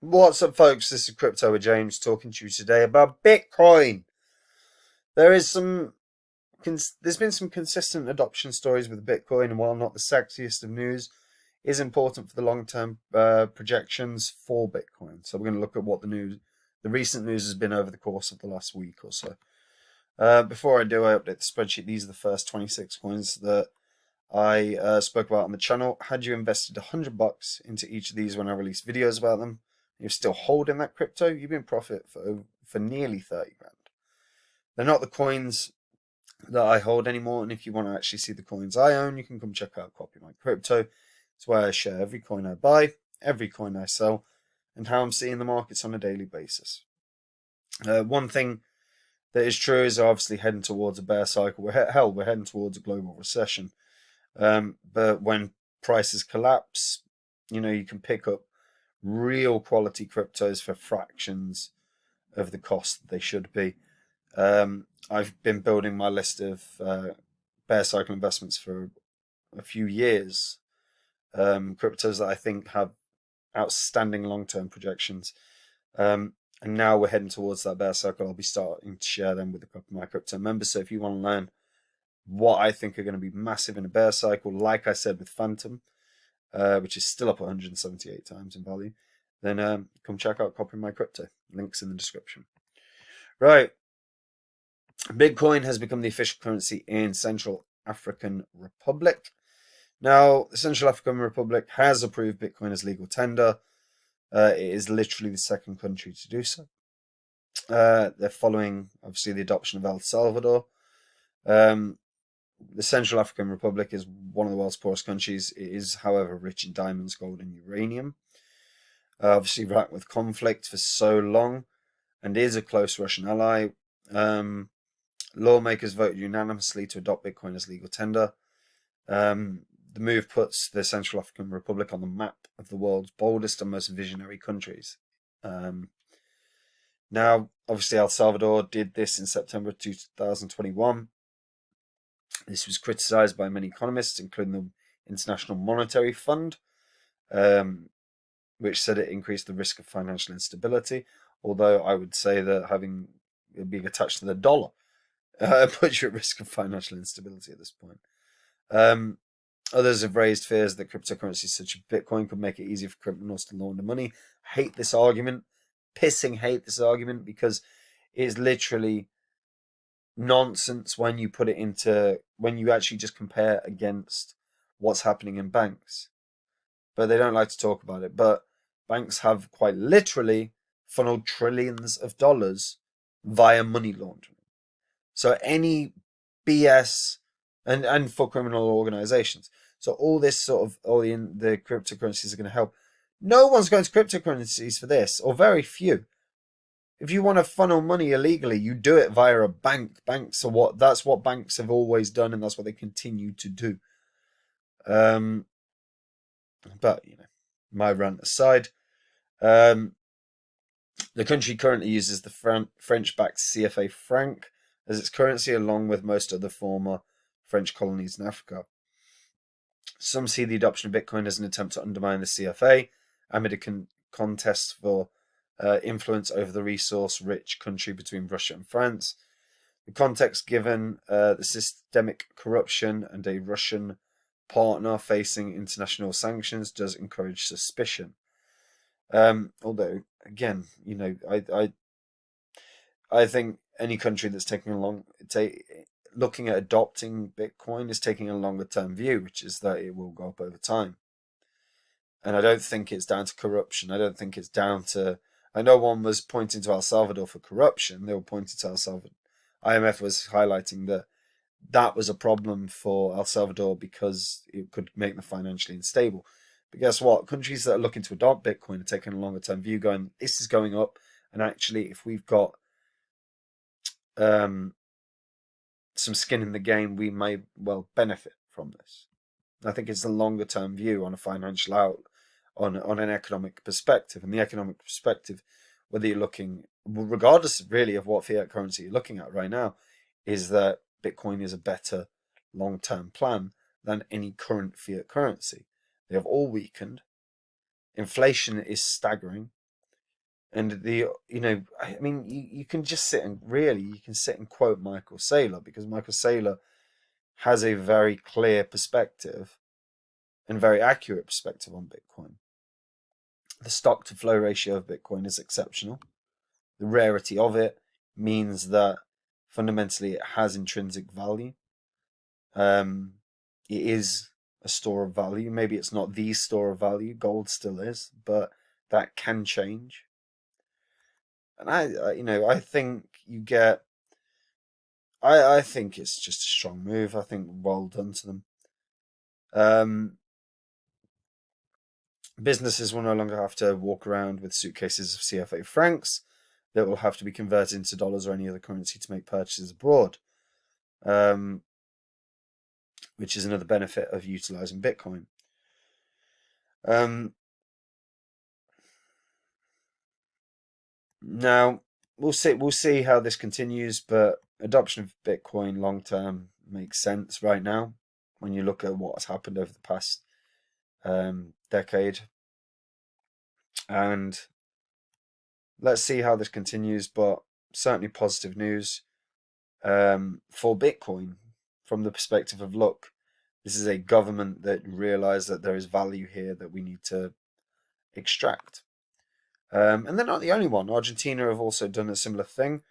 What's up, folks? This is Crypto with James talking to you today about Bitcoin. There is some, there's been some consistent adoption stories with Bitcoin, and while not the sexiest of news, is important for the long-term projections for Bitcoin. So we're going to look at what the recent news has been over the course of the last week or so. Before I do, I update the spreadsheet. These are the first 26 coins that I spoke about on the channel. Had you invested $100 into each of these when I released videos about them, you're still holding that crypto, you've been in profit for nearly 30 grand. They're not the coins that I hold anymore, and if you want to actually see the coins I own, you can come check out Copy My Crypto. It's where I share every coin I buy, every coin I sell, and how I'm seeing the markets on a daily basis. One thing that is true is obviously heading towards a bear cycle. We're heading towards a global recession. But when prices collapse, you can pick up real quality cryptos for fractions of the cost that they should be. I've been building my list of bear cycle investments for a few years. Cryptos that I think have outstanding long-term projections. And now we're heading towards that bear cycle. I'll be starting to share them with a couple of my crypto members. So if you want to learn what I think are going to be massive in a bear cycle, like I said with Phantom, which is still up 178 times in value, then come check out Copy My Crypto. Links in the description. Right. Bitcoin has become the official currency in Central African Republic. Now, the Central African Republic has approved Bitcoin as legal tender. It is literally the second country to do so. They're following, obviously, the adoption of El Salvador. The Central African Republic is one of the world's poorest countries. It is, however, rich in diamonds, gold, and uranium. Obviously, racked with conflict for so long, and is a close Russian ally. Lawmakers voted unanimously to adopt Bitcoin as legal tender. The move puts the Central African Republic on the map of the world's boldest and most visionary countries. Now, obviously, El Salvador did this in September 2021. This was criticized by many economists, including the International Monetary Fund, which said it increased the risk of financial instability. Although I would say that being attached to the dollar puts you at risk of financial instability at this point. Others have raised fears that cryptocurrencies such as Bitcoin could make it easier for criminals to launder money. Hate this argument. Hate this argument because it's literally nonsense when you actually just compare against what's happening in banks. But they don't like to talk about it. But banks have quite literally funneled trillions of dollars via money laundering. So any BS and for criminal organizations. So all this the cryptocurrencies are going to help. No one's going to cryptocurrencies for this, or very few. If you want to funnel money illegally, you do it via a bank. That's what banks have always done, and that's what they continue to do. But my rant aside, the country currently uses the French-backed CFA franc as its currency, along with most other former French colonies in Africa. Some see the adoption of Bitcoin as an attempt to undermine the CFA amid a contest for influence over the resource-rich country between Russia and France. The context given the systemic corruption and a Russian partner facing international sanctions does encourage suspicion. Although, again, I think any country that's looking at adopting Bitcoin is taking a longer term view, which is that it will go up over time. And I don't think it's down to corruption. I don't think it's down to. I know one was pointing to El Salvador for corruption. They were pointing to El Salvador. IMF was highlighting that was a problem for El Salvador because it could make them financially unstable. But guess what? Countries that are looking to adopt Bitcoin are taking a longer term view, going, this is going up. And actually, if we've got some skin in the game, we may well benefit from this. I think it's a longer term view on a financial on an economic perspective. And the economic perspective, whether you're looking, regardless really of what fiat currency you're looking at right now, is that Bitcoin is a better long-term plan than any current fiat currency. They have all weakened. Inflation is staggering. And I mean, you can just sit and really, you can sit and quote Michael Saylor, because Michael Saylor has a very clear perspective and very accurate perspective on Bitcoin. The stock to flow ratio of Bitcoin is exceptional. The rarity of it means that fundamentally it has intrinsic value. It is a store of value. Maybe it's not the store of value. Gold still is, but that can change. And I think you get. I think it's just a strong move. I think well done to them. Businesses will no longer have to walk around with suitcases of CFA francs that will have to be converted into dollars or any other currency to make purchases abroad, which is another benefit of utilizing Bitcoin. Now we'll see how this continues, but adoption of Bitcoin long term makes sense right now when you look at what has happened over the past decade, and let's see how this continues. But certainly positive news for Bitcoin from the perspective of, look, this is a government that realized that there is value here that we need to extract. And they're not the only one. Argentina have also done a similar thing.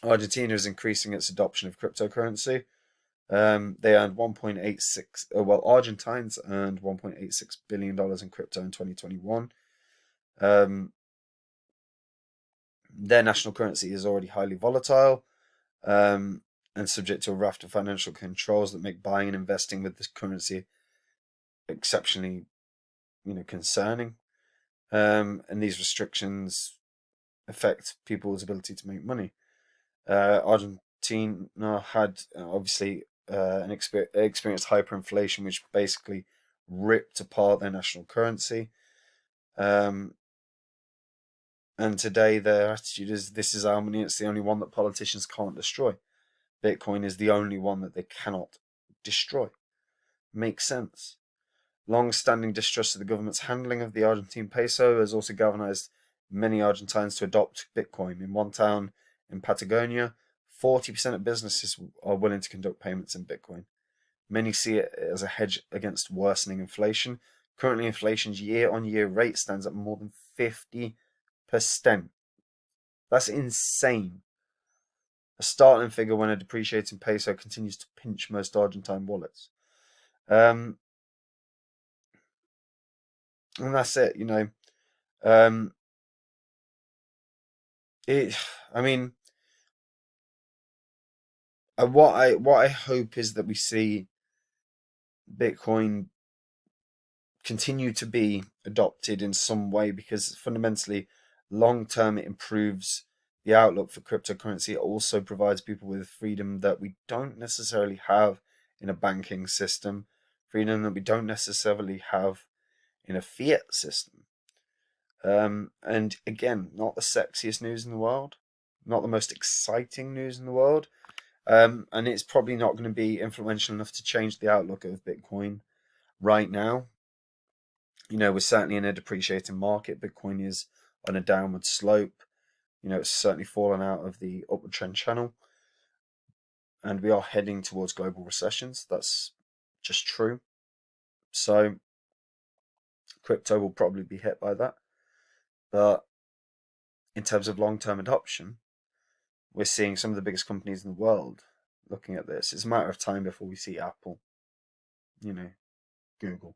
Argentina is increasing its adoption of cryptocurrency. They earned 1.86. Argentines earned $1.86 billion in crypto in 2021. Their national currency is already highly volatile, and subject to a raft of financial controls that make buying and investing with this currency exceptionally, concerning. And these restrictions affect people's ability to make money. Argentina had obviously experienced hyperinflation, which basically ripped apart their national currency. And today their attitude is, this is our money, it's the only one that politicians can't destroy. Bitcoin is the only one that they cannot destroy. Makes sense. Long-standing distrust of the government's handling of the Argentine peso has also galvanized many Argentines to adopt Bitcoin. In one town in Patagonia, 40% of businesses are willing to conduct payments in Bitcoin. Many see it as a hedge against worsening inflation. Currently, inflation's year-on-year rate stands at more than 50%. That's insane. A startling figure when a depreciating peso continues to pinch most Argentine wallets. And that's it, I mean, what I hope is that we see Bitcoin continue to be adopted in some way, because fundamentally, long term, it improves the outlook for cryptocurrency. It also provides people with freedom that we don't necessarily have in a banking system, freedom that we don't necessarily have in a fiat system. And again, not the sexiest news in the world, not the most exciting news in the world. And it's probably not going to be influential enough to change the outlook of Bitcoin right now. We're certainly in a depreciating market. Bitcoin is on a downward slope. It's certainly fallen out of the upward trend channel. And we are heading towards global recessions. That's just true. So crypto will probably be hit by that. But in terms of long-term adoption, we're seeing some of the biggest companies in the world looking at this. It's a matter of time before we see Apple, Google,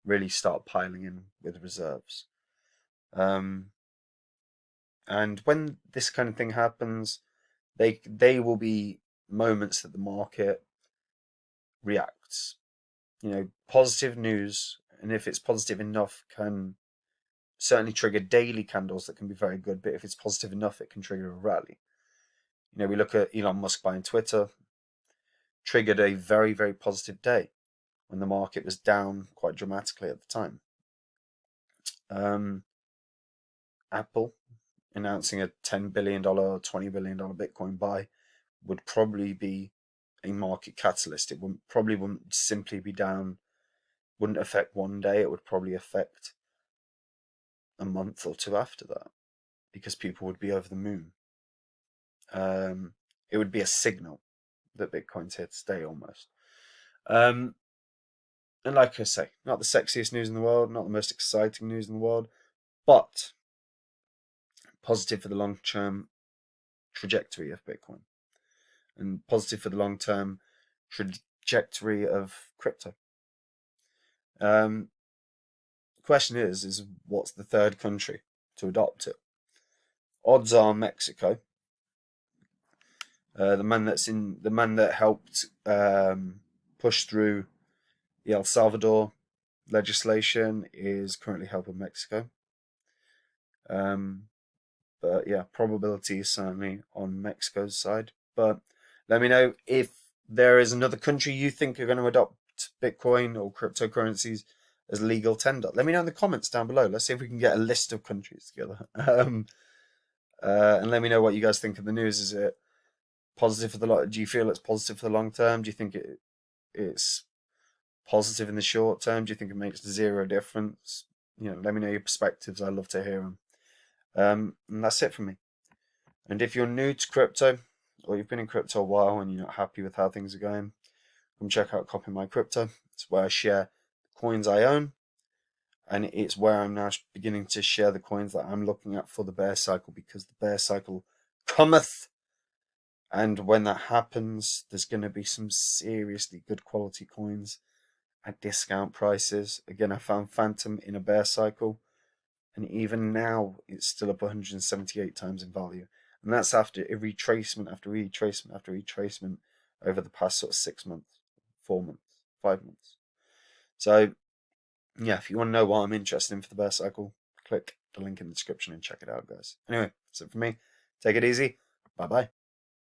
really start piling in with reserves. And when this kind of thing happens, they will be moments that the market reacts. Positive news, and if it's positive enough, can certainly trigger daily candles that can be very good. But if it's positive enough, it can trigger a rally. We look at Elon Musk buying Twitter, triggered a very, very positive day when the market was down quite dramatically at the time. Apple announcing a $10 billion, $20 billion Bitcoin buy would probably be a market catalyst. It wouldn't simply be down, wouldn't affect one day. It would probably affect a month or two after that, because people would be over the moon. It would be a signal that Bitcoin's here to stay almost. And like I say, not the sexiest news in the world, not the most exciting news in the world, but positive for the long-term trajectory of Bitcoin and positive for the long-term trajectory of crypto. Question is what's the third country to adopt it? Odds are Mexico. The man that helped push through the El Salvador legislation is currently helping Mexico. But yeah, probability is certainly on Mexico's side. But let me know if there is another country you think are going to adopt Bitcoin or cryptocurrencies as legal tender. Let me know in the comments down below. Let's see if we can get a list of countries together. And let me know what you guys think of the news. Is it positive for the do you feel it's positive for the long term? Do you think it's positive in the short term? Do you think it makes zero difference? Let me know your perspectives. I love to hear them. And that's it for me. And if you're new to crypto, or you've been in crypto a while and you're not happy with how things are going, come check out Copy My Crypto. It's where I share the coins I own, and it's where I'm now beginning to share the coins that I'm looking at for the bear cycle, because the bear cycle cometh. And when that happens, there's going to be some seriously good quality coins at discount prices. Again, I found Phantom in a bear cycle, and even now it's still up 178 times in value. And that's after a retracement after retracement after retracement over the past sort of 6 months, 4 months, 5 months. So yeah, if you want to know what I'm interested in for the bear cycle, click the link in the description and check it out, guys. Anyway, that's it for me. Take it easy. Bye-bye.